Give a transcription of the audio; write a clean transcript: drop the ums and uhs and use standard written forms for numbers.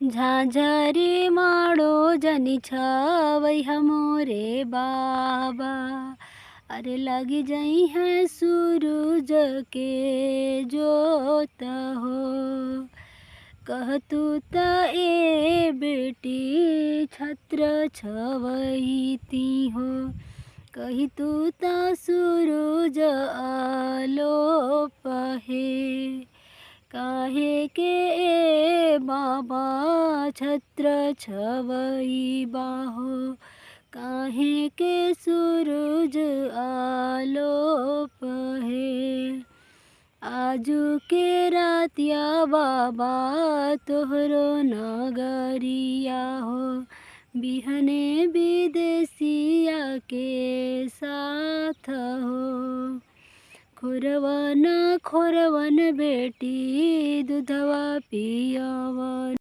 झाझरे माड़ो जनि छवै हमोरे बाबा। अरे लगी जई है सूरज के जोत हो। कहतु त ए बेटी छत्र छवैती हो। कही तू त सूरज आलोप हे। काहे के ए बाबा छत्र छवई बाहो। काहे के सूरज आलोप है। आजू के रातिया बाबा तोहरो नगरिया हो। बिहने विदेशिया के साथ हो। खोरवन खोरवन बेटी दूधवा पियवन।